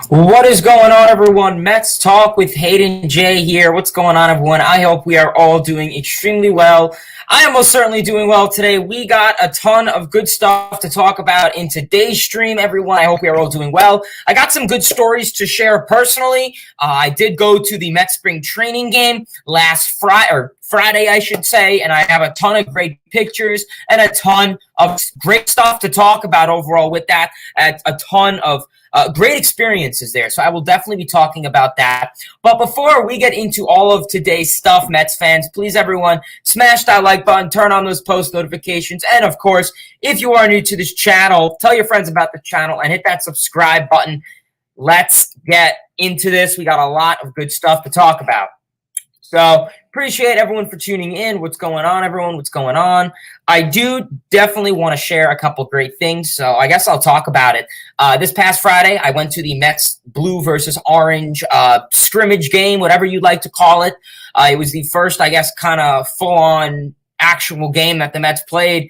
What is going on, everyone? Mets Talk with Hayden J here. What's going on, everyone? I hope we are all doing extremely well. I am most certainly doing well today. We got a ton of good stuff to talk about in today's stream, everyone. I hope we are all doing well. I got some good stories to share personally. I did go to the Mets spring training game last Friday, I should say, and I have a ton of great pictures and a ton of great stuff to talk about overall with that. A ton of great experiences there. So I will definitely be talking about that. But before we get into all of today's stuff, Mets fans, please, everyone, smash that like button, turn on those post notifications. And, of course, if you are new to this channel, tell your friends about the channel and hit that subscribe button. Let's get into this. We got a lot of good stuff to talk about. So appreciate everyone for tuning in. What's going on, everyone? What's going on? I do definitely want to share a couple great things, so I guess I'll talk about it. This past Friday, I went to the Mets blue versus orange scrimmage game, whatever you'd like to call it. It was the first, I guess, kind of full-on actual game that the Mets played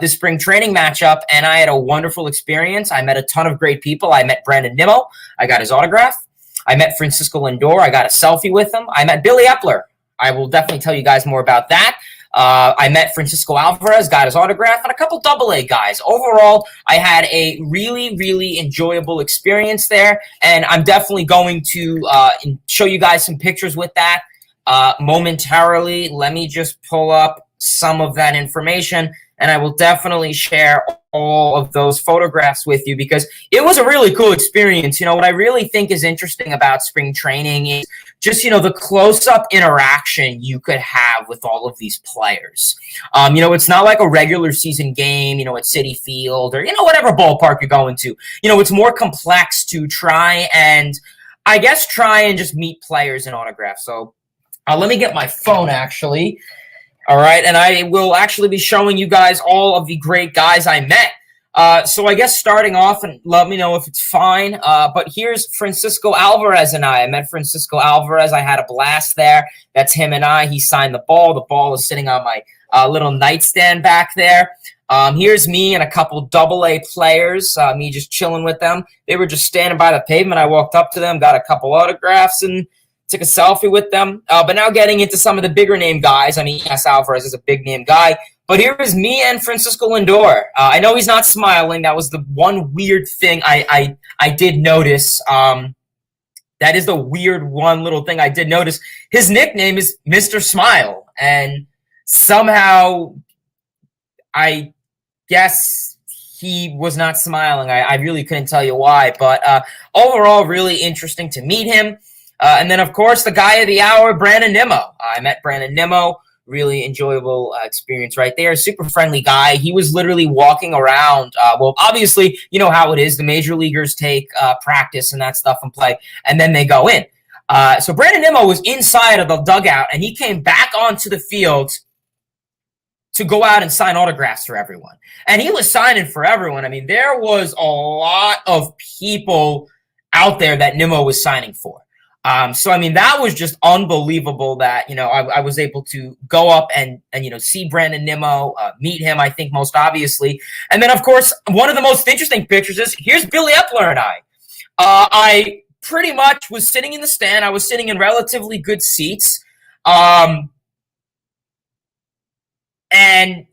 this spring training matchup, and I had a wonderful experience. I met a ton of great people. I met Brandon Nimmo. I got his autograph. I met Francisco Lindor. I got a selfie with him. I met Billy Epler. I will definitely tell you guys more about that. I met Francisco Alvarez, got his autograph, and a couple AA guys. Overall, I had a really, really enjoyable experience there, and I'm definitely going to show you guys some pictures with that momentarily. Let me just pull up some of that information, and I will definitely share all of those photographs with you because it was a really cool experience. You know, what I really think is interesting about spring training is just, you know, the close-up interaction you could have with all of these players. You know, it's not like a regular season game, you know, at Citi Field or, you know, whatever ballpark you're going to. You know, it's more complex to try and just meet players and autographs. So let me get my phone, actually. All right, and I will actually be showing you guys all of the great guys I met. So I guess starting off, and let me know if it's fine, but here's Francisco Alvarez and I. I met Francisco Alvarez. I had a blast there. That's him and I. He signed the ball. The ball is sitting on my little nightstand back there. Here's me and a couple AA players, me just chilling with them. They were just standing by the pavement. I walked up to them, got a couple autographs, and took a selfie with them. But now getting into some of the bigger name guys. I mean, yes, Alvarez is a big name guy. But here is me and Francisco Lindor. I know he's not smiling. That was the one weird thing I did notice. That is the weird one little thing I did notice. His nickname is Mr. Smile. And somehow, I guess he was not smiling. I really couldn't tell you why. But overall, really interesting to meet him. And then, of course, the guy of the hour, Brandon Nimmo. I met Brandon Nimmo. Really enjoyable experience right there. Super friendly guy. He was literally walking around. Well, obviously, you know how it is. The major leaguers take practice and that stuff and play, and then they go in. So Brandon Nimmo was inside of the dugout, and he came back onto the field to go out and sign autographs for everyone. And he was signing for everyone. I mean, there was a lot of people out there that Nimmo was signing for. So, I mean, that was just unbelievable that, you know, I was able to go up and you know, see Brandon Nimmo, meet him, I think, most obviously. And then, of course, one of the most interesting pictures is here's Billy Epler and I. I pretty much was sitting in the stand. I was sitting in relatively good seats. And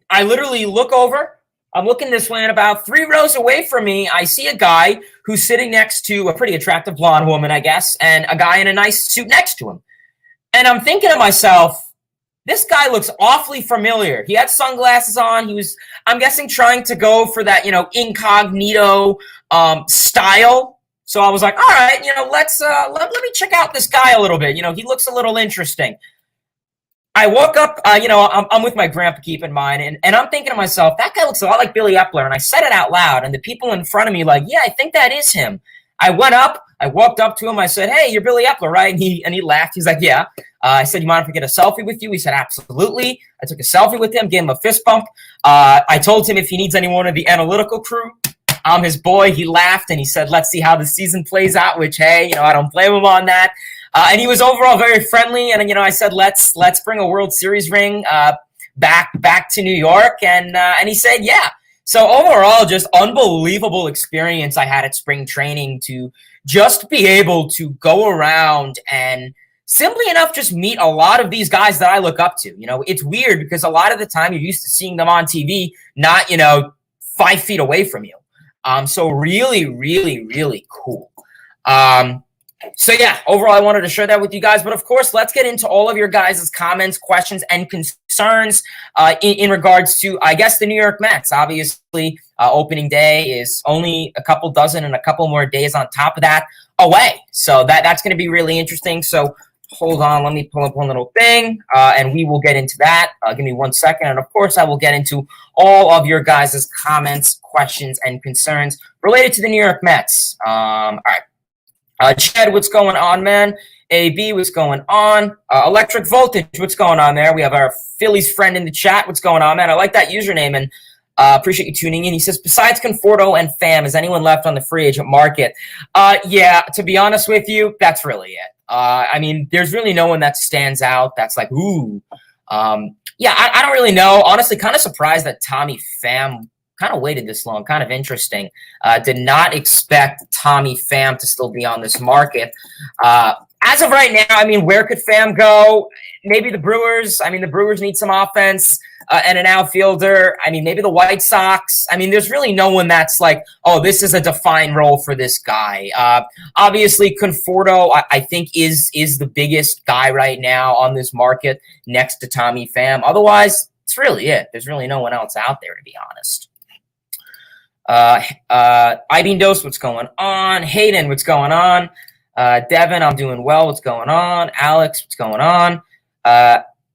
I literally look over. I'm looking this way, and about 3 rows away from me, I see a guy who's sitting next to a pretty attractive blonde woman, I guess, and a guy in a nice suit next to him. And I'm thinking to myself, this guy looks awfully familiar. He had sunglasses on. He was, I'm guessing, trying to go for that, you know, incognito style. So I was like, all right, you know, let me check out this guy a little bit. You know, he looks a little interesting. I woke up, you know, I'm with my grandpa, keep in mind, and I'm thinking to myself, that guy looks a lot like Billy Epler, and I said it out loud, and the people in front of me like, yeah, I think that is him. I went up, I walked up to him, I said, hey, you're Billy Epler, right? And he laughed. He's like, yeah. I said, you mind if I get a selfie with you? He said, absolutely. I took a selfie with him, gave him a fist bump. I told him if he needs anyone of the analytical crew, I'm his boy. He laughed, and he said, let's see how the season plays out, which, hey, you know, I don't blame him on that. And he was overall very friendly. And, you know, I said, let's bring a World Series ring back to New York. And he said, yeah. So overall, just unbelievable experience I had at spring training to just be able to go around and simply enough just meet a lot of these guys that I look up to. It's weird because a lot of the time you're used to seeing them on TV, not, 5 feet away from you. So really, really, really cool. So yeah, overall, I wanted to share that with you guys. But of course, let's get into all of your guys' comments, questions, and concerns in regards to, I guess, the New York Mets. Obviously, opening day is only a couple dozen and a couple more days on top of that away. So that's going to be really interesting. So hold on, let me pull up one little thing, and we will get into that. Give me 1 second. And of course, I will get into all of your guys' comments, questions, and concerns related to the New York Mets. All right. Chad, what's going on, man? AB, what's going on? Electric Voltage, what's going on there? We have our Phillies friend in the chat. What's going on, man? I like that username, and appreciate you tuning in. He says, besides Conforto and Pham, is anyone left on the free agent market? Yeah, to be honest with you, that's really it. I mean, there's really no one that stands out that's like, ooh. Yeah, I don't really know. Honestly, kind of surprised that Tommy Pham kind of waited this long. Kind of interesting. Did not expect Tommy Pham to still be on this market. As of right now, I mean, where could Pham go? Maybe the Brewers. I mean, the Brewers need some offense and an outfielder. I mean, maybe the White Sox. I mean, there's really no one that's like, oh, this is a defined role for this guy. Obviously, Conforto, I think, is the biggest guy right now on this market next to Tommy Pham. Otherwise, it's really it. There's really no one else out there, to be honest. Ibeen Dose, what's going on? Hayden, what's going on? Devin, I'm doing well. What's going on? Alex, what's going on?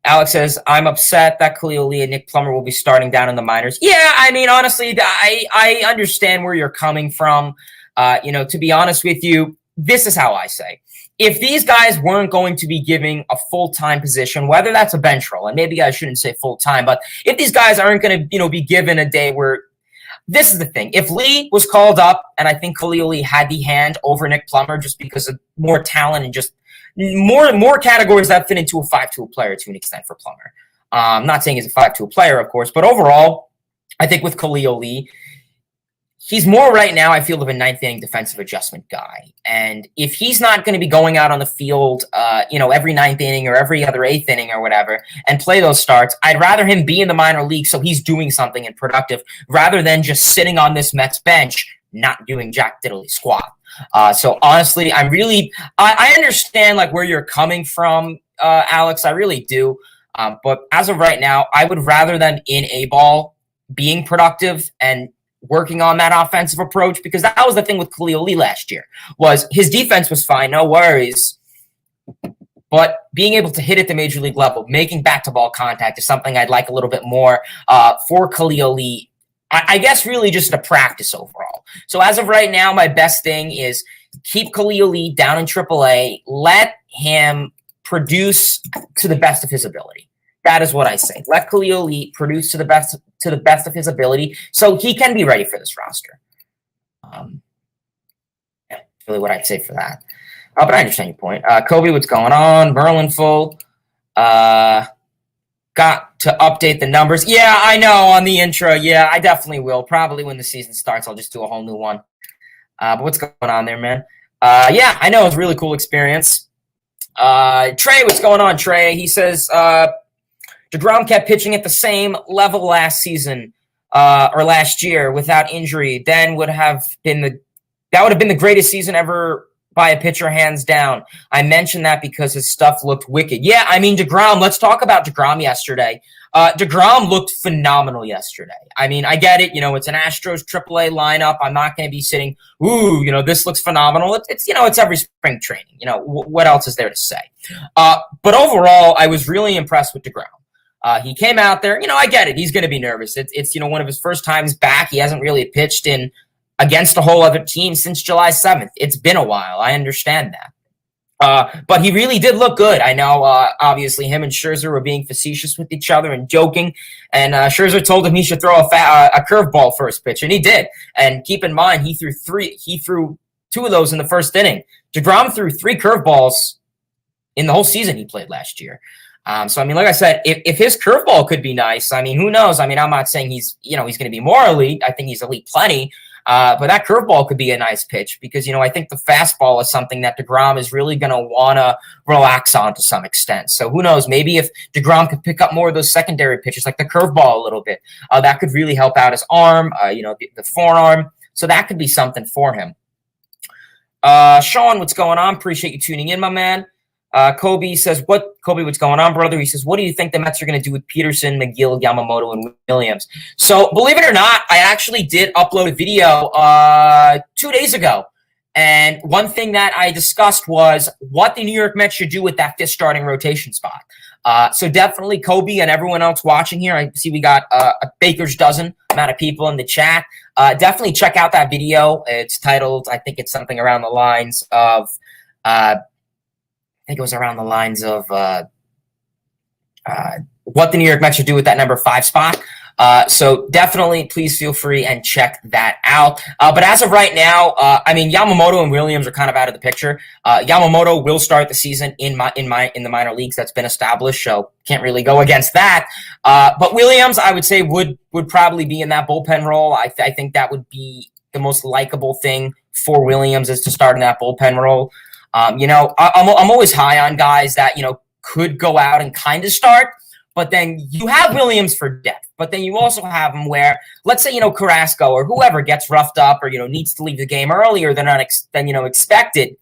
Alex says, I'm upset that Khalil Lee and Nick Plummer will be starting down in the minors. Yeah, I mean, honestly, I understand where you're coming from. To be honest with you, this is how I say. If these guys weren't going to be giving a full-time position, whether that's a bench role, and maybe I shouldn't say full-time, but if these guys aren't going to, be given a day where this is the thing. If Lee was called up, and I think Khalil Lee had the hand over Nick Plummer just because of more talent and just more categories that fit into a 5-tool player to an extent for Plummer. I'm not saying he's a 5-tool player, of course, but overall, I think with Khalil Lee, he's more right now, I feel, of a ninth inning defensive adjustment guy. And if he's not going to be going out on the field, every ninth inning or every other eighth inning or whatever and play those starts, I'd rather him be in the minor league so he's doing something and productive rather than just sitting on this Mets bench, not doing jack diddly squat. So honestly, I understand like where you're coming from, Alex. I really do. But as of right now, I would rather them in a ball being productive and working on that offensive approach, because that was the thing with Khalil Lee last year, was his defense was fine, no worries, but being able to hit at the major league level, making back-to-ball contact is something I'd like a little bit more for Khalil Lee. I guess really just a practice overall. So as of right now, my best thing is keep Khalil Lee down in AAA, let him produce to the best of his ability. That is what I say. Let Khalil Lee produce to the best of his ability so he can be ready for this roster. Yeah, really what I'd say for that. But I understand your point. Kobe, what's going on? Merlin full. Got to update the numbers. Yeah, I know on the intro. Yeah, I definitely will. Probably when the season starts, I'll just do a whole new one. But what's going on there, man? Yeah, I know. It was a really cool experience. Trey, what's going on, Trey? He says, DeGrom kept pitching at the same level last season or last year without injury. Then would have been the greatest season ever by a pitcher, hands down. I mentioned that because his stuff looked wicked. Yeah, I mean, DeGrom, let's talk about DeGrom yesterday. DeGrom looked phenomenal yesterday. I mean, I get it. It's an Astros AAA lineup. I'm not going to be sitting, this looks phenomenal. It's every spring training. What else is there to say? But overall, I was really impressed with DeGrom. He came out there, I get it. He's going to be nervous. It's one of his first times back. He hasn't really pitched against a whole other team since July 7th. It's been a while. I understand that. But he really did look good. I know, obviously, him and Scherzer were being facetious with each other and joking. And Scherzer told him he should throw a curveball first pitch, and he did. And keep in mind, he threw two of those in the first inning. DeGrom threw 3 curveballs in the whole season he played last year. So, I mean, like I said, if his curveball could be nice, I mean, who knows? I mean, I'm not saying he's going to be more elite. I think he's elite plenty. But that curveball could be a nice pitch because, I think the fastball is something that DeGrom is really going to want to relax on to some extent. So who knows? Maybe if DeGrom could pick up more of those secondary pitches, like the curveball a little bit, that could really help out his arm, the forearm. So that could be something for him. Sean, what's going on? Appreciate you tuning in, my man. Kobe says, Kobe, what's going on, brother? He says, what do you think the Mets are going to do with Peterson, McGill, Yamamoto, and Williams? So believe it or not, I actually did upload a video 2 days ago. And one thing that I discussed was what the New York Mets should do with that fifth starting rotation spot. So definitely Kobe and everyone else watching here. I see we got a baker's dozen amount of people in the chat. Definitely check out that video. It's titled, I think it's something around the lines of what the New York Mets should do with that number 5 spot. So definitely please feel free and check that out. But as of right now, I mean, Yamamoto and Williams are kind of out of the picture. Yamamoto will start the season in the minor leagues. That's been established, so can't really go against that. But Williams, I would say, would probably be in that bullpen role. I think that would be the most likable thing for Williams is to start in that bullpen role. I'm always high on guys that, could go out and kind of start, but then you have Williams for depth. But then you also have him where, let's say, Carrasco or whoever gets roughed up or, needs to leave the game earlier than expected.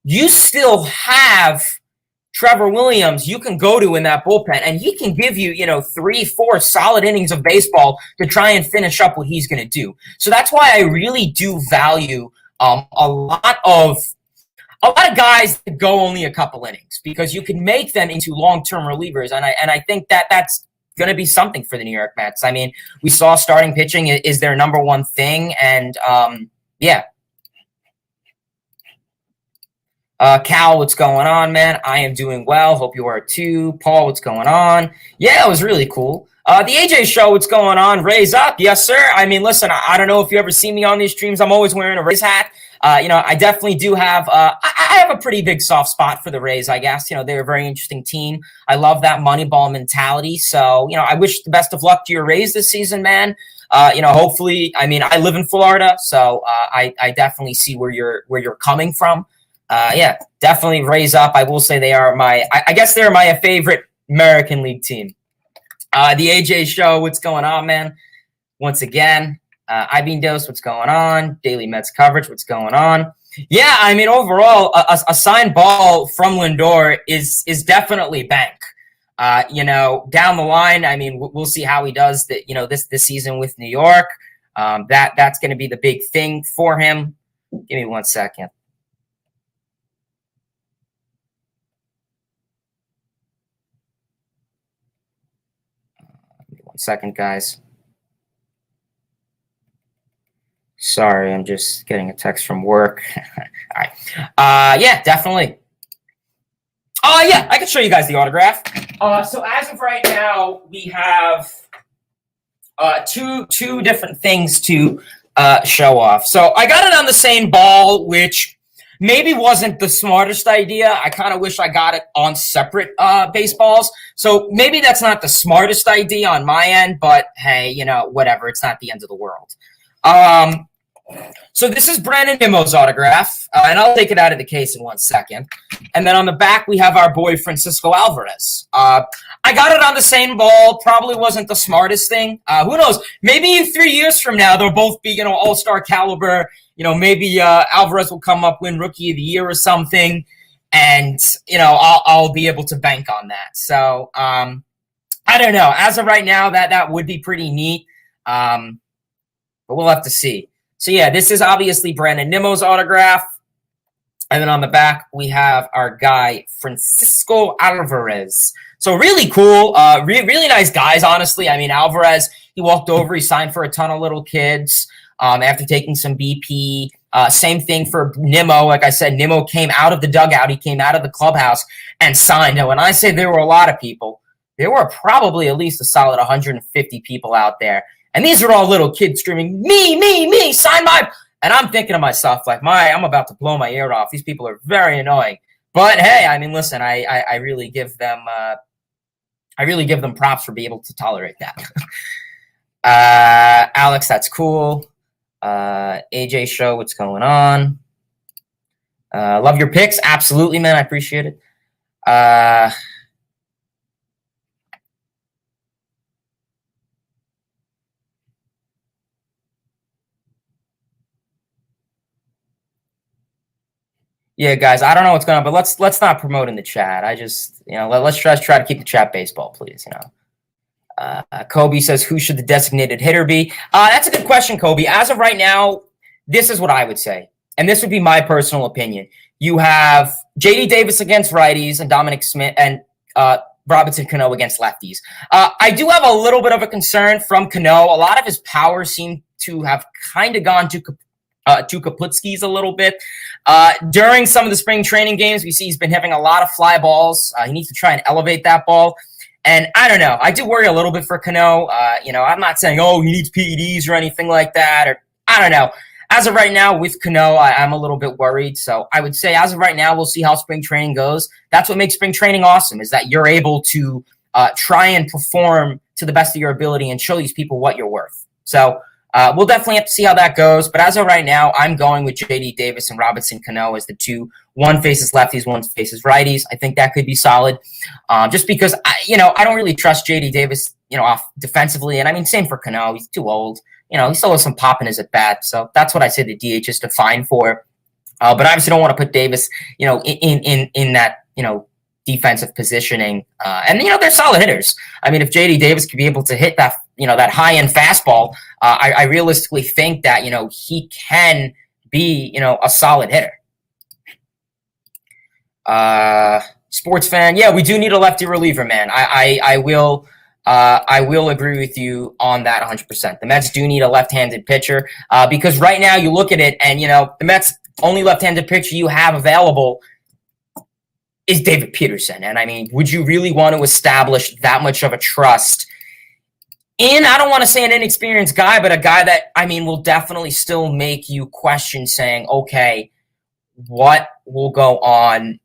You still have Trevor Williams you can go to in that bullpen, and he can give you, 3-4 solid innings of baseball to try and finish up what he's going to do. So that's why I really do value a lot of guys that go only a couple innings because you can make them into long-term relievers, and I think that's going to be something for the New York Mets. I mean, we saw starting pitching is their number one thing, and yeah. Cal, what's going on, man? I am doing well. Hope you are too. Paul, what's going on? Yeah, it was really cool. The AJ show, what's going on? Raise up. Yes, sir. I mean, listen, I don't know if you ever see me on these streams. I'm always wearing a Rays hat. I definitely do have I have a pretty big soft spot for the Rays, I guess. They're a very interesting team. I love that Moneyball mentality. So, I wish the best of luck to your Rays this season, man. Hopefully, I mean, I live in Florida, so I definitely see where you're coming from. Yeah, definitely Rays up. I will say they are I guess they're my favorite American League team. The AJ show, what's going on, man? Once again, Ibeen Dose, what's going on? Daily Mets coverage, what's going on? Yeah, I mean, overall, a signed ball from Lindor is definitely bank. Down the line, I mean, we'll see how he does this season with New York. That's going to be the big thing for him. Give me 1 second. 1 second, guys. Sorry, I'm just getting a text from work. All right. Yeah, definitely. Yeah, I can show you guys the autograph. So as of right now, we have two different things to show off. So I got it on the same ball, which maybe wasn't the smartest idea. I kind of wish I got it on separate baseballs. So maybe that's not the smartest idea on my end, but hey, whatever. It's not the end of the world. So this is Brandon Nimmo's autograph, and I'll take it out of the case in 1 second. And then on the back, we have our boy Francisco Alvarez. I got it on the same ball. Probably wasn't the smartest thing. Who knows? Maybe 3 years from now, they'll both be, all-star caliber. Maybe Alvarez will come up, win Rookie of the Year or something, and I'll be able to bank on that. So I don't know. As of right now, that would be pretty neat, but we'll have to see. So yeah, this is obviously Brandon Nimmo's autograph, and then on the back we have our guy Francisco Alvarez. So really cool, really nice guys. Honestly, I mean Alvarez, he walked over, he signed for a ton of little kids. After taking some BP. Same thing for Nimmo. Like I said, Nimmo came out of the dugout. He came out of the clubhouse and signed. Now, when I say there were a lot of people, there were probably at least a solid 150 people out there. And these are all little kids screaming, me, sign my... And I'm thinking to myself, like, I'm about to blow my ear off. These people are very annoying. But, hey, I mean, listen, I really give them I really give them props for being able to tolerate that. Alex, that's cool. AJ Show, what's going on? Love your picks. Absolutely, man. I appreciate it. Yeah, guys, I don't know what's going on, but let's not promote in the chat. I just, let's try to keep the chat baseball, please. Kobe says, who should the designated hitter be? That's a good question, Kobe. As of right now, this is what I would say, and this would be my personal opinion. You have J.D. Davis against righties and Dominic Smith and Robinson Cano against lefties. I do have a little bit of a concern from Cano. A lot of his power seemed to have kind of gone to Kaputskis a little bit. During some of the spring training games, we see he's been having a lot of fly balls. He needs to try and elevate that ball. And I don't know. I do worry a little bit for Cano. I'm not saying, he needs PEDs or anything like that. Or I don't know. As of right now, with Cano, I'm a little bit worried. So I would say as of right now, we'll see how spring training goes. That's what makes spring training awesome, is that you're able to try and perform to the best of your ability and show these people what you're worth. So we'll definitely have to see how that goes. But as of right now, I'm going with J.D. Davis and Robinson Cano as the two. One faces lefties, one faces righties. I think that could be solid. Just because, I don't really trust J.D. Davis, off defensively. And I mean, same for Cano. He's too old. He still has some pop in his at-bat. So that's what I say the DH is defined for. But obviously don't want to put Davis, in that, defensive positioning. And they're solid hitters. I mean, if J.D. Davis could be able to hit that, that high-end fastball, I realistically think that, he can be, a solid hitter. Sports fan, yeah, we do need a lefty reliever, man. I will agree with you on that 100%. The Mets do need a left-handed pitcher because right now you look at it and, the Mets' only left-handed pitcher you have available is David Peterson. And, I mean, would you really want to establish that much of a trust in, I don't want to say an inexperienced guy, but a guy that, I mean, will definitely still make you question saying, okay, what will go on,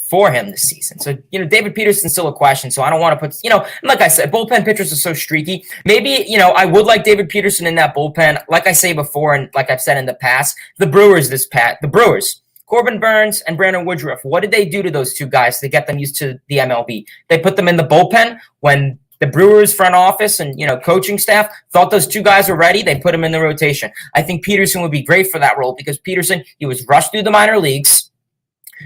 for him this season. So, David Peterson's still a question. So I don't want to put, like I said, bullpen pitchers are so streaky. Maybe, I would like David Peterson in that bullpen. Like I say before, and like I've said in the past, the Brewers, Corbin Burns and Brandon Woodruff. What did they do to those two guys to get them used to the MLB? They put them in the bullpen when the Brewers front office and, coaching staff thought those two guys were ready. They put him in the rotation. I think Peterson would be great for that role because Peterson, he was rushed through the minor leagues.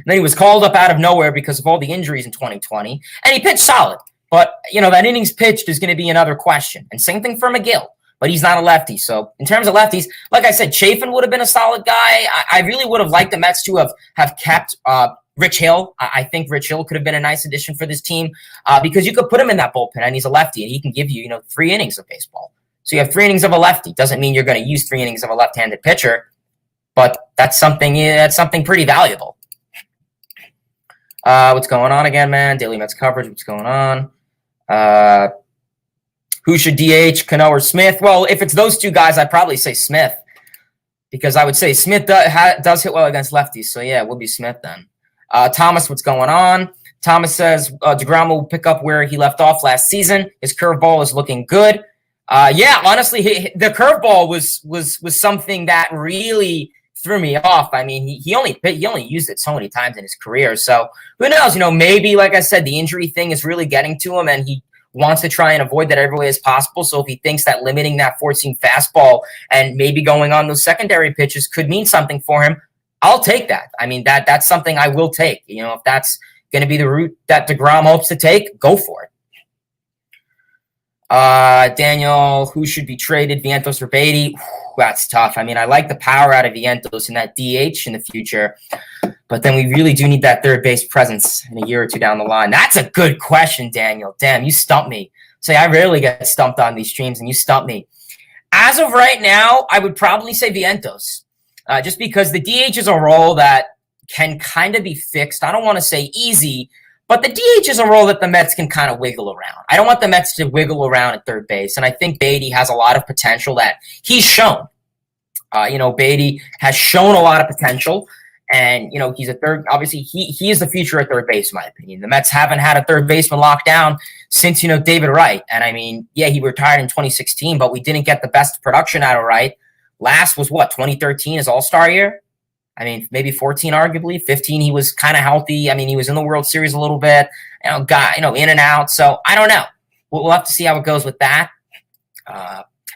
Then he was called up out of nowhere because of all the injuries in 2020, and he pitched solid. But, that innings pitched is going to be another question. And same thing for McGill, but he's not a lefty. So in terms of lefties, like I said, Chafin would have been a solid guy. I really would have liked the Mets to have kept Rich Hill. I think Rich Hill could have been a nice addition for this team because you could put him in that bullpen, and he's a lefty, and he can give you, 3 innings of baseball. So you have 3 innings of a lefty. Doesn't mean you're going to use 3 innings of a left-handed pitcher, but that's something pretty valuable. What's going on again, man? Daily Mets coverage. What's going on? Who should DH, Cano or Smith? Well, if it's those two guys, I'd probably say Smith because I would say Smith does hit well against lefties. So, yeah, it will be Smith then. Thomas, what's going on? Thomas says DeGrom will pick up where he left off last season. His curveball is looking good. Yeah, honestly, the curveball was something that really threw me off. I mean, he only used it so many times in his career. So who knows? Maybe, like I said, the injury thing is really getting to him, and he wants to try and avoid that every way as possible. So if he thinks that limiting that 4-seam fastball and maybe going on those secondary pitches could mean something for him, I'll take that. I mean, that's something I will take. If that's going to be the route that DeGrom hopes to take, go for it. Daniel, who should be traded, Vientos or Beatty? That's tough. I mean, I like the power out of Vientos and that DH in the future, but then we really do need that third base presence in a year or two down the line. That's a good question, Daniel. Damn, you stumped me. Say, I rarely get stumped on these streams, and you stumped me. As of right now, I would probably say Vientos, just because the DH is a role that can kind of be fixed. I don't want to say easy, but the DH is a role that the Mets can kind of wiggle around. I don't want the Mets to wiggle around at third base, and I think Beatty has a lot of potential that he's shown. Beatty has shown a lot of potential, And, he's a obviously he is the future at third base, in my opinion. The Mets haven't had a third baseman locked down since, David Wright. And I mean, yeah, he retired in 2016, but we didn't get the best production out of Wright. Last was 2013, his All-Star year? I mean, maybe 14, arguably. 15, he was kind of healthy. I mean, he was in the World Series a little bit, got, in and out. So I don't know. We'll have to see how it goes with that.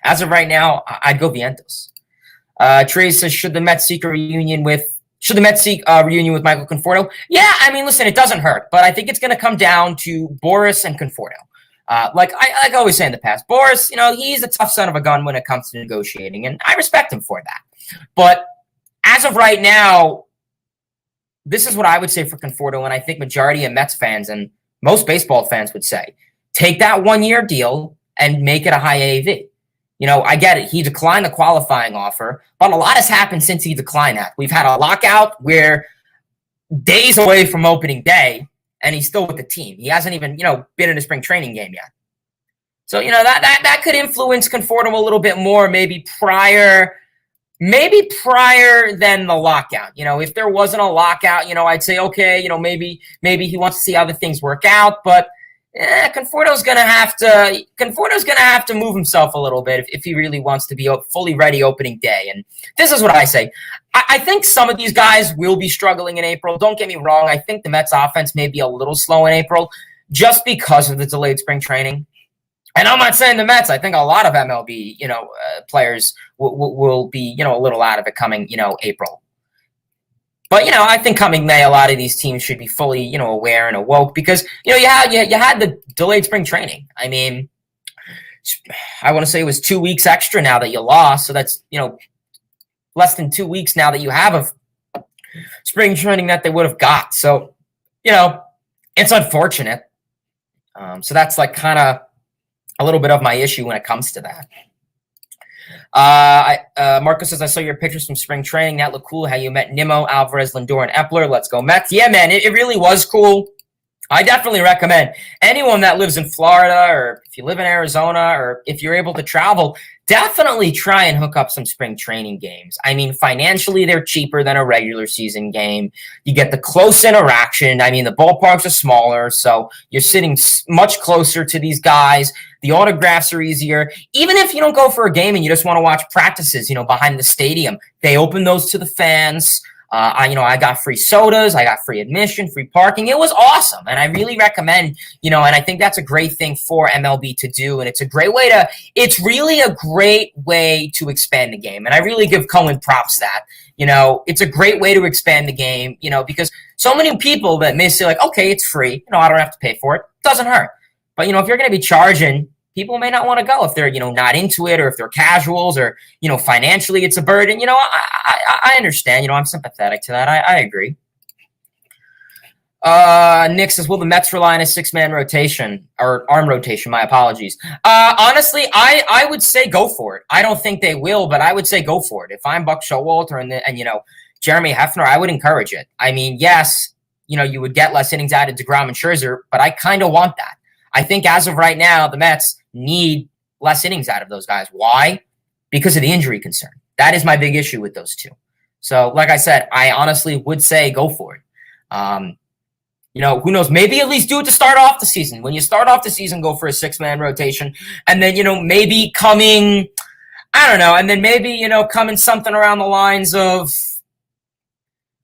As of right now, I'd go Vientos. Trey says, should the Mets seek a reunion with Michael Conforto? Yeah, I mean, listen, it doesn't hurt, but I think it's going to come down to Boris and Conforto. Like I always say in the past, Boris, he's a tough son of a gun when it comes to negotiating, and I respect him for that. But as of right now, this is what I would say for Conforto, and I think majority of Mets fans and most baseball fans would say, take that 1-year deal and make it a high AAV. I get it. He declined the qualifying offer, but a lot has happened since he declined that. We've had a lockout where days away from opening day, and he's still with the team. He hasn't even, been in a spring training game yet. So, that could influence Conforto a little bit more, maybe prior than the lockout. If there wasn't a lockout, I'd say, okay, maybe he wants to see how the things work out, but Conforto's gonna have to move himself a little bit if he really wants to be fully ready opening day. And this is what I say. I think some of these guys will be struggling in April. Don't get me wrong. I think the Mets offense may be a little slow in April just because of the delayed spring training. And I'm not saying the Mets. I think a lot of MLB, players will be, a little out of it coming, April. But, I think coming May, a lot of these teams should be fully, aware and awoke because, you had the delayed spring training. I mean, I want to say it was 2 weeks extra now that you lost. So that's, less than 2 weeks now that you have of spring training that they would have got. So, it's unfortunate. So that's like kind of a little bit of my issue when it comes to that. Marco says, I saw your pictures from spring training. That looked cool. How you met Nimmo, Alvarez, Lindor, and Epler. Let's go Mets. Yeah, man, it really was cool. I definitely recommend anyone that lives in Florida or if you live in Arizona or if you're able to travel, definitely try and hook up some spring training games. I mean, financially, they're cheaper than a regular season game. You get the close interaction. I mean, the ballparks are smaller, so you're sitting much closer to these guys. The autographs are easier. Even if you don't go for a game and you just want to watch practices, behind the stadium, they open those to the fans. I got free sodas, I got free admission, free parking. It was awesome. And I really recommend, and I think that's a great thing for MLB to do. And it's really a great way to expand the game. And I really give Cohen props that, it's a great way to expand the game, because so many people that may say like, okay, it's free. I don't have to pay for it. It doesn't hurt. But, if you're going to be charging, people may not want to go if they're, not into it or if they're casuals or, financially it's a burden. I understand. I'm sympathetic to that. I agree. Nick says, will the Mets rely on a 6-man rotation or arm rotation? My apologies. Honestly, I would say go for it. I don't think they will, but I would say go for it. If I'm Buck Showalter and Jeremy Hefner, I would encourage it. I mean, yes, you would get less innings added to DeGrom and Scherzer, but I kind of want that. I think as of right now, the Mets need less innings out of those guys. Why? Because of the injury concern. That is my big issue with those two. So, like I said, I honestly would say go for it. Who knows? Maybe at least do it to start off the season. When you start off the season, go for a 6-man rotation. And then, maybe coming, I don't know, and then maybe, coming something around the lines of,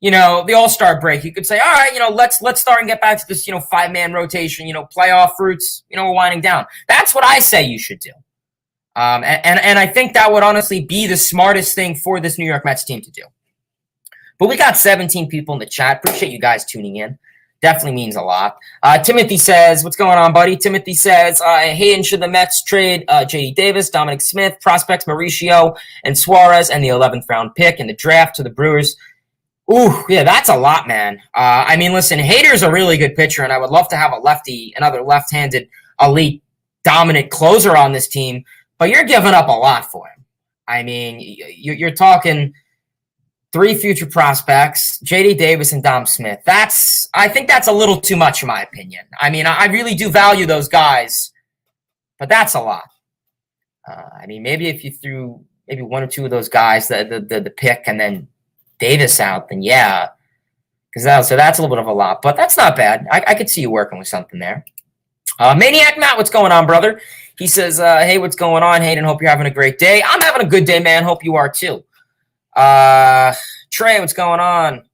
the All-Star break, you could say, all right, let's start and get back to this, 5-man rotation, playoff roots, we're winding down. That's what I say you should do. And I think that would honestly be the smartest thing for this New York Mets team to do. But we got 17 people in the chat. Appreciate you guys tuning in. Definitely means a lot. Timothy says, what's going on, buddy? Timothy says, Hayden, should the Mets trade J.D. Davis, Dominic Smith, prospects Mauricio and Suarez, and the 11th round pick in the draft to the Brewers? Ooh, yeah, that's a lot, man. I mean, listen, Hader's a really good pitcher, and I would love to have another left-handed, elite, dominant closer on this team, but you're giving up a lot for him. I mean, you're talking 3 future prospects, J.D. Davis and Dom Smith. I think that's a little too much, in my opinion. I mean, I really do value those guys, but that's a lot. I mean, maybe if you threw maybe 1 or 2 of those guys, the pick, and then Davis out, then yeah. So that's a little bit of a lot, but that's not bad. I could see you working with something there. Maniac Matt, what's going on, brother? He says, hey, what's going on, Hayden? Hope you're having a great day. I'm having a good day, man. Hope you are too. Trey, what's going on?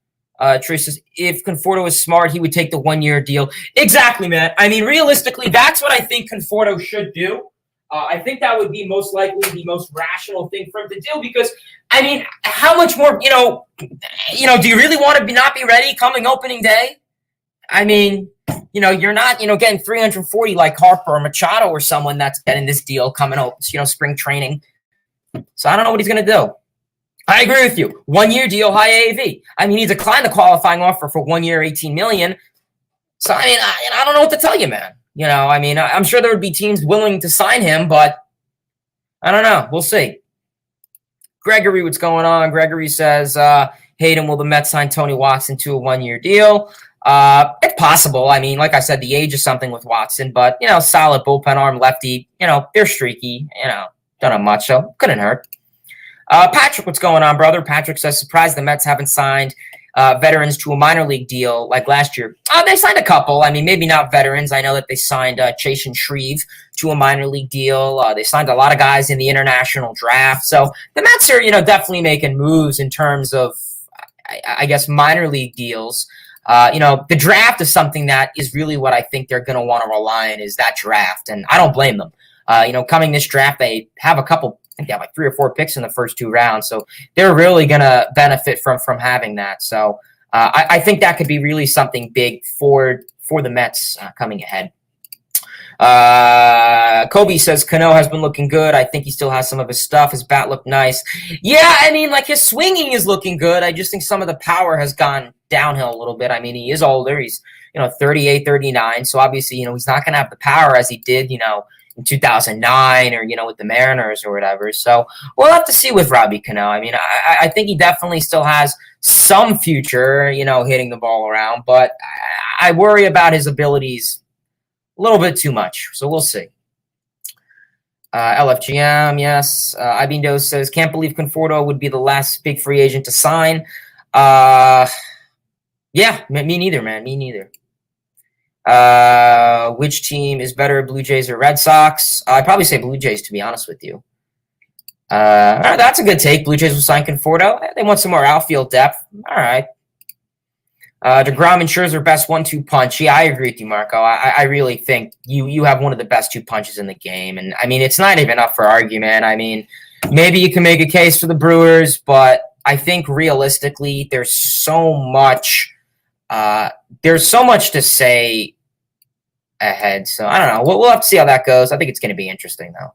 Trey says, if Conforto is smart, he would take the 1-year deal. Exactly, man. I mean, realistically, that's what I think Conforto should do. I think that would be most likely the most rational thing for him to do because, I mean, how much more, do you really want to not be ready coming opening day? I mean, you're not, getting 340 like Harper or Machado or someone that's getting this deal coming up, spring training. So I don't know what he's going to do. I agree with you. 1-year deal, high AAV. I mean, he declined the qualifying offer for 1 year, $18 million. So, I mean, I don't know what to tell you, man. I'm sure there would be teams willing to sign him, but I don't know. We'll see. Gregory, what's going on? Gregory says, Hayden, will the Mets sign Tony Watson to a 1-year deal? It's possible. I mean, like I said, the age is something with Watson, but, solid bullpen arm, lefty, they're streaky, don't have much, so couldn't hurt. Patrick, what's going on, brother? Patrick says, surprised the Mets haven't signed veterans to a minor league deal like last year. They signed a couple. I mean, maybe not veterans. I know that they signed Chase and Shreve to a minor league deal. They signed a lot of guys in the international draft. So the Mets are, definitely making moves in terms of, I guess, minor league deals. The draft is something that is really what I think they're going to want to rely on is that draft. And I don't blame them. Coming this draft, they have a couple, I think they have like 3 or 4 picks in the first 2 rounds. So they're really going to benefit from having that. So I think that could be really something big for the Mets coming ahead. Kobe says Cano has been looking good. I think he still has some of his stuff. His bat looked nice. Yeah, I mean, like his swinging is looking good. I just think some of the power has gone downhill a little bit. I mean, he is older. He's, 38, 39. So obviously, he's not going to have the power as he did, in 2009 or, with the Mariners or whatever. So we'll have to see with Robbie Cano. I mean, I think he definitely still has some future, hitting the ball around, but I worry about his abilities a little bit too much. So we'll see. LFGM, yes. Ibindo says, can't believe Conforto would be the last big free agent to sign. Yeah, me neither, man. Me neither. Which team is better, Blue Jays or Red Sox? I'd probably say Blue Jays, to be honest with you. That's a good take. Blue Jays will sign Conforto. They want some more outfield depth. All right. DeGrom ensures their best 1-2 punch. Yeah, I agree with you, Marco. I really think you have one of the best 2 punches in the game. And, I mean, it's not even up for argument. I mean, maybe you can make a case for the Brewers, but I think realistically there's so much to say ahead. So I don't know. We'll have to see how that goes. I think it's going to be interesting, though.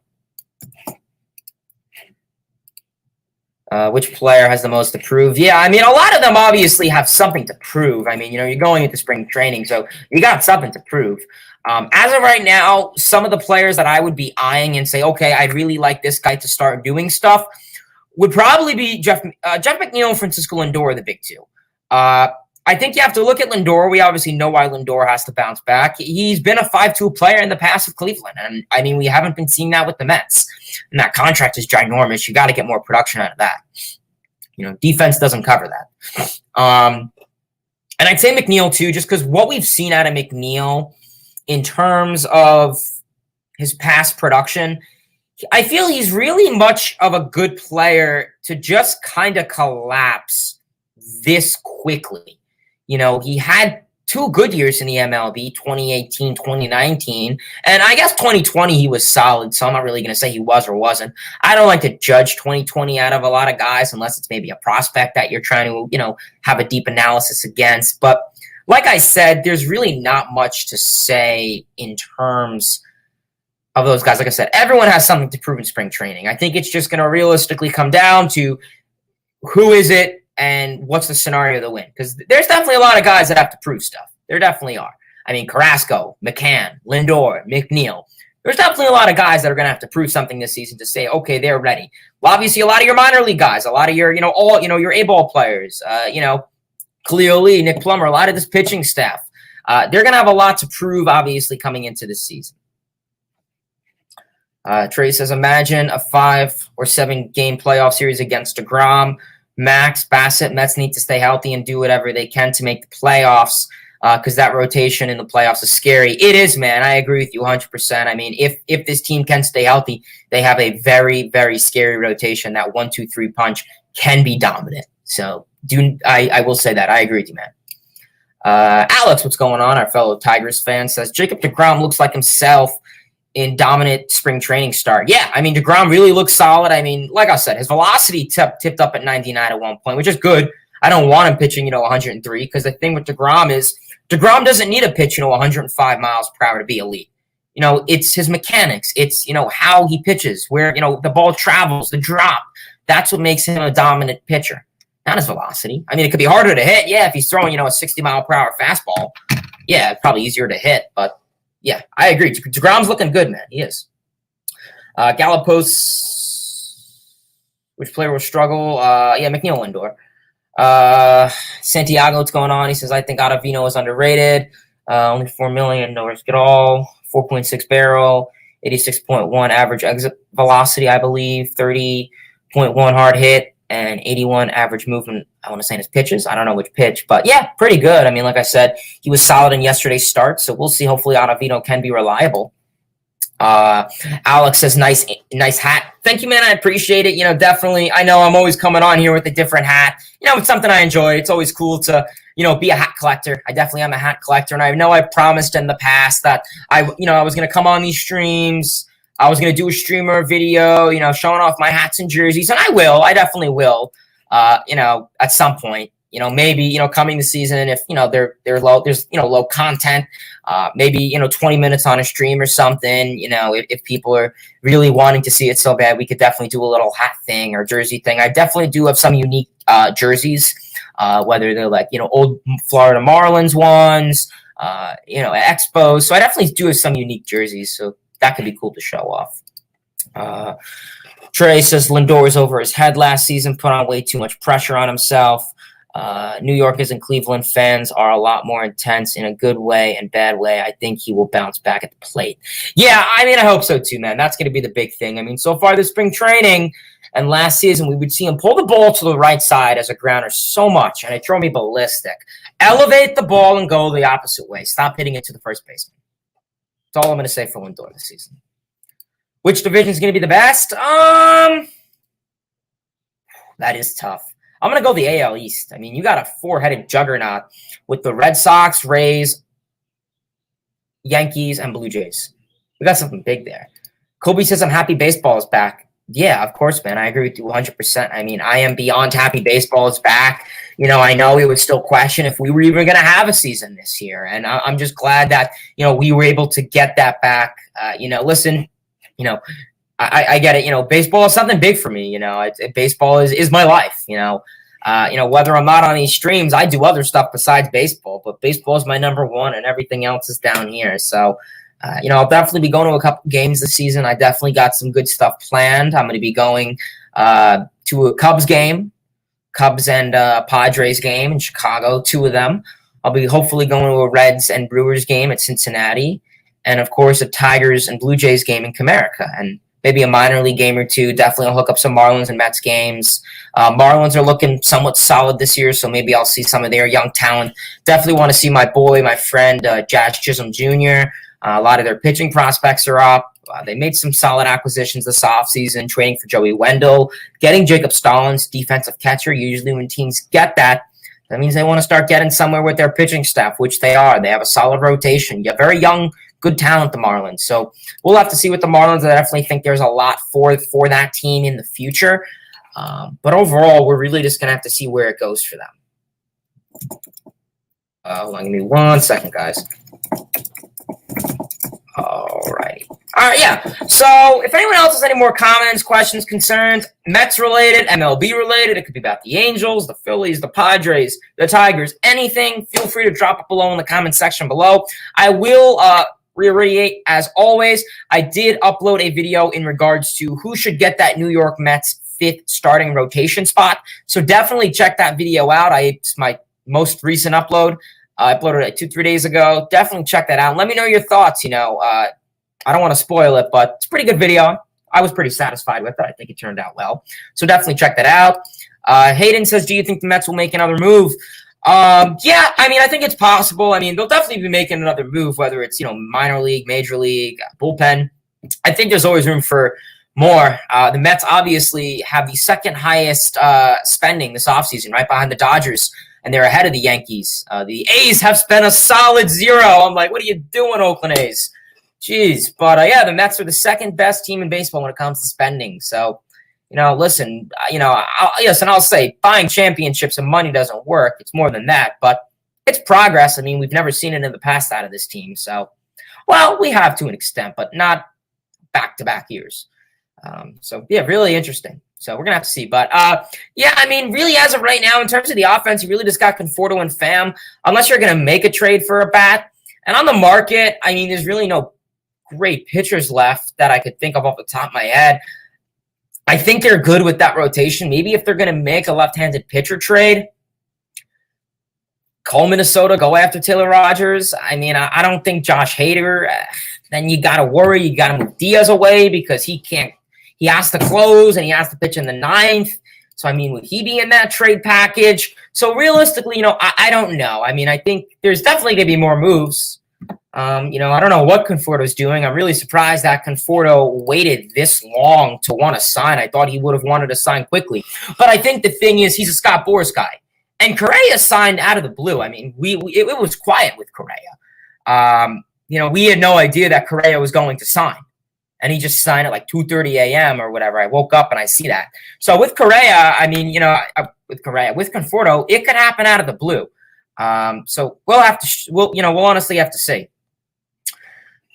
Which player has the most to prove? Yeah, I mean, a lot of them obviously have something to prove. I mean, you're going into spring training, so you got something to prove. As of right now, some of the players that I would be eyeing and say, okay, I'd really like this guy to start doing stuff would probably be Jeff McNeil and Francisco Lindor, the big two. I think you have to look at Lindor. We obviously know why Lindor has to bounce back. He's been a 5-2 player in the past with Cleveland. And, I mean, we haven't been seeing that with the Mets. And that contract is ginormous. You got to get more production out of that. Defense doesn't cover that. And I'd say McNeil, too, just because what we've seen out of McNeil in terms of his past production, I feel he's really much of a good player to just kind of collapse this quickly. He had 2 good years in the MLB, 2018, 2019. And I guess 2020 he was solid, so I'm not really going to say he was or wasn't. I don't like to judge 2020 out of a lot of guys unless it's maybe a prospect that you're trying to, have a deep analysis against. But like I said, there's really not much to say in terms of those guys. Like I said, everyone has something to prove in spring training. I think it's just going to realistically come down to who is it and what's the scenario to win? Because there's definitely a lot of guys that have to prove stuff. There definitely are. I mean, Carrasco, McCann, Lindor, McNeil. There's definitely a lot of guys that are going to have to prove something this season to say, okay, they're ready. Well, obviously, a lot of your minor league guys, a lot of your, your A-ball players, Khalil Lee, Nick Plummer, a lot of this pitching staff. They're going to have a lot to prove, obviously, coming into this season. Trey says, imagine a 5 or 7 game playoff series against DeGrom. Max, Bassett, Mets need to stay healthy and do whatever they can to make the playoffs, because that rotation in the playoffs is scary. It is, man. I agree with you 100%. I mean, if this team can stay healthy, they have a very, very scary rotation. That 1-2-3 punch can be dominant. So I will say that. I agree with you, man. Alex, what's going on? Our fellow Tigers fan says, Jacob deGrom looks like himself in dominant spring training start. Yeah, I mean, deGrom really looks solid. I mean, like I said, his velocity tipped up at 99 at one point, which is good. I don't want him pitching, 103, because the thing with deGrom is deGrom doesn't need to pitch, 105 miles per hour to be elite. It's his mechanics. It's, how he pitches, where, the ball travels, the drop. That's what makes him a dominant pitcher, not his velocity. I mean, it could be harder to hit. Yeah, if he's throwing, a 60-mile-per-hour fastball, yeah, it's probably easier to hit, but yeah, I agree. deGrom's looking good, man. He is. Galapos, which player will struggle? Yeah, McNeil Lindor. Santiago, what's going on? He says, I think Ottavino is underrated. Only $4 million, no risk at all. 4.6 barrel, 86.1 average exit velocity, I believe. 30.1 hard hit, and 81 average movement, I want to say, in his pitches. I don't know which pitch, but yeah, pretty good. I mean, like I said, he was solid in yesterday's start, so we'll see. Hopefully Ottavino can be reliable. Alex says, nice hat. Thank you, man. I appreciate it. Definitely, I know I'm always coming on here with a different hat. It's something I enjoy. It's always cool to, be a hat collector. I definitely am a hat collector, and I know I promised in the past that I was going to come on these streams. I was going to do a streamer video, showing off my hats and jerseys, and I definitely will, at some point, maybe, coming this season, if, they're low, there's, low content, maybe, 20 minutes on a stream or something, if people are really wanting to see it so bad, we could definitely do a little hat thing or jersey thing. I definitely do have some unique, jerseys, whether they're like, old Florida Marlins ones, Expos. So I definitely do have some unique jerseys. So that could be cool to show off. Trey says Lindor is over his head last season, put on way too much pressure on himself. New Yorkers and Cleveland fans are a lot more intense in a good way and bad way. I think he will bounce back at the plate. Yeah, I mean, I hope so too, man. That's going to be the big thing. I mean, so far this spring training and last season, we would see him pull the ball to the right side as a grounder so much, and it drove me ballistic. Elevate the ball and go the opposite way. Stop hitting it to the first baseman. That's all I'm going to say for Lindor this season. Which division is going to be the best? That is tough. I'm going to go the AL East. I mean, you got a four-headed juggernaut with the Red Sox, Rays, Yankees, and Blue Jays. We got something big there. Kobe says, I'm happy baseball is back. Yeah, of course, man. I agree with you 100%. I mean, I am beyond happy baseball is back. I know we would still question if we were even going to have a season this year. And I'm just glad that, we were able to get that back. Listen, I get it. Baseball is something big for me. Baseball is my life. Whether I'm not on these streams, I do other stuff besides baseball. But baseball is my number one, and everything else is down here. So, I'll definitely be going to a couple games this season. I definitely got some good stuff planned. I'm going to be going to a Cubs game, Cubs and Padres game in Chicago, 2 of them. I'll be hopefully going to a Reds and Brewers game at Cincinnati, and of course a Tigers and Blue Jays game in Comerica, and maybe a minor league game or 2. Definitely I'll hook up some Marlins and Mets games. Marlins are looking somewhat solid this year, so maybe I'll see some of their young talent. Definitely want to see my boy, my friend, Jazz Chisholm Jr. A lot of their pitching prospects are up. They made some solid acquisitions this offseason, trading for Joey Wendell, getting Jacob Stallings, defensive catcher. Usually when teams get that means they want to start getting somewhere with their pitching staff, which they are. They have a solid rotation. You have very young, good talent, the Marlins. So we'll have to see with the Marlins. I definitely think there's a lot for that team in the future. But overall, we're really just going to have to see where it goes for them. Hold on, give me 1 second, guys. Alrighty. All right, yeah. So if anyone else has any more comments, questions, concerns, Mets related, MLB related, it could be about the Angels, the Phillies, the Padres, the Tigers, anything, feel free to drop it below in the comment section below. I will reiterate, as always, I did upload a video in regards to who should get that New York Mets 5th starting rotation spot. So definitely check that video out. It's my most recent upload. I uploaded it 2-3 days ago. Definitely check that out. Let me know your thoughts. I don't want to spoil it, but it's a pretty good video. I was pretty satisfied with it. I think it turned out well. So definitely check that out. Hayden says, do you think the Mets will make another move? Yeah, I mean, I think it's possible. I mean, they'll definitely be making another move, whether it's, minor league, major league, bullpen. I think there's always room for more. The Mets obviously have the second highest spending this offseason, right behind the Dodgers, and they're ahead of the Yankees. The A's have spent a solid zero. I'm like, what are you doing, Oakland A's? Jeez. But, yeah, the Mets are the second best team in baseball when it comes to spending. So, listen, I'll say buying championships and money doesn't work. It's more than that, but it's progress. I mean, we've never seen it in the past out of this team. So, well, we have to an extent, but not back-to-back years. So, yeah, really interesting. So we're going to have to see. But, yeah, I mean, really as of right now, in terms of the offense, you really just got Conforto and Pham, unless you're going to make a trade for a bat. And on the market, I mean, there's really no great pitchers left that I could think of off the top of my head. I think they're good with that rotation. Maybe if they're going to make a left-handed pitcher trade, call Minnesota, go after Taylor Rogers. I mean, I don't think Josh Hader. Then you got to worry. You got to move Diaz away because he can't. He has to close and he has to pitch in the ninth. So, I mean, would he be in that trade package? So, realistically, I don't know. I mean, I think there's definitely going to be more moves. I don't know what Conforto's doing. I'm really surprised that Conforto waited this long to want to sign. I thought he would have wanted to sign quickly. But I think the thing is he's a Scott Boras guy. And Correa signed out of the blue. I mean, it was quiet with Correa. We had no idea that Correa was going to sign. And he just signed at like 2:30 a.m. or whatever. I woke up and I see that. So with Correa, I mean, with Conforto, it could happen out of the blue. So we'll have to, we'll honestly have to see.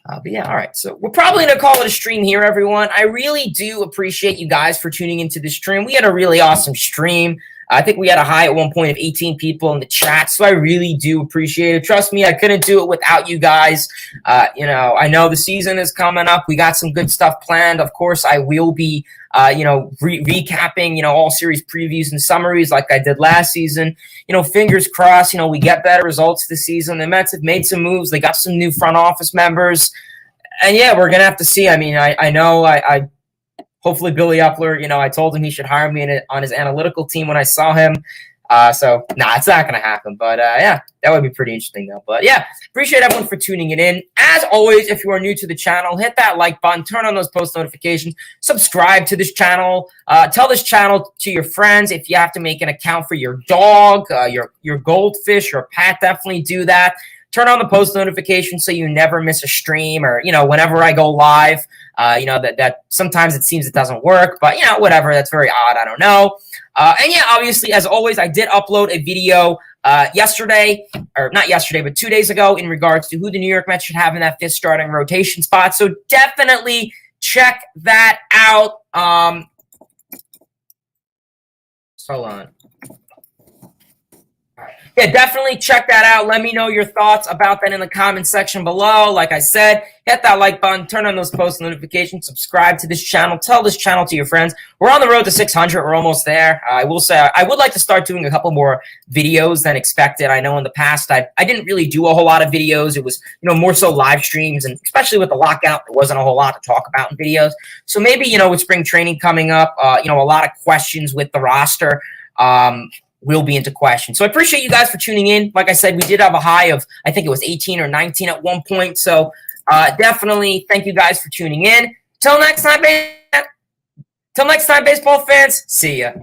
But yeah, all right. So we're probably going to call it a stream here, everyone. I really do appreciate you guys for tuning into the stream. We had a really awesome stream. I think we had a high at one point of 18 people in the chat, so I really do appreciate it. Trust me, I couldn't do it without you guys. I know the season is coming up. We got some good stuff planned. Of course, I will be, recapping, all series previews and summaries like I did last season. Fingers crossed, we get better results this season. The Mets have made some moves. They got some new front office members. And, yeah, we're going to have to see. I mean, I know hopefully Billy Upler, I told him he should hire me on his analytical team when I saw him. It's not going to happen. But, yeah, that would be pretty interesting, though. But, yeah, appreciate everyone for tuning it in. As always, if you are new to the channel, hit that like button, turn on those post notifications, subscribe to this channel, tell this channel to your friends. If you have to make an account for your dog, your goldfish, your pet, definitely do that. Turn on the post notifications so you never miss a stream or, whenever I go live. That sometimes it seems it doesn't work, but, whatever. That's very odd. I don't know. And, yeah, obviously, as always, I did upload a video yesterday, or not yesterday, but 2 days ago in regards to who the New York Mets should have in that fifth starting rotation spot. So definitely check that out. Hold on. Yeah, definitely check that out. Let me know your thoughts about that in the comment section below. Like I said, hit that like button, turn on those post notifications, subscribe to this channel, tell this channel to your friends. We're on the road to 600. We're almost there. I will say I would like to start doing a couple more videos than expected. I know in the past I didn't really do a whole lot of videos. It was, more so live streams, and especially with the lockout, there wasn't a whole lot to talk about in videos. So maybe, with spring training coming up, a lot of questions with the roster. Will be into question. So I appreciate you guys for tuning in. Like I said, we did have a high of, I think it was 18 or 19 at one point. So definitely thank you guys for tuning in. Till next time, baseball fans. See ya.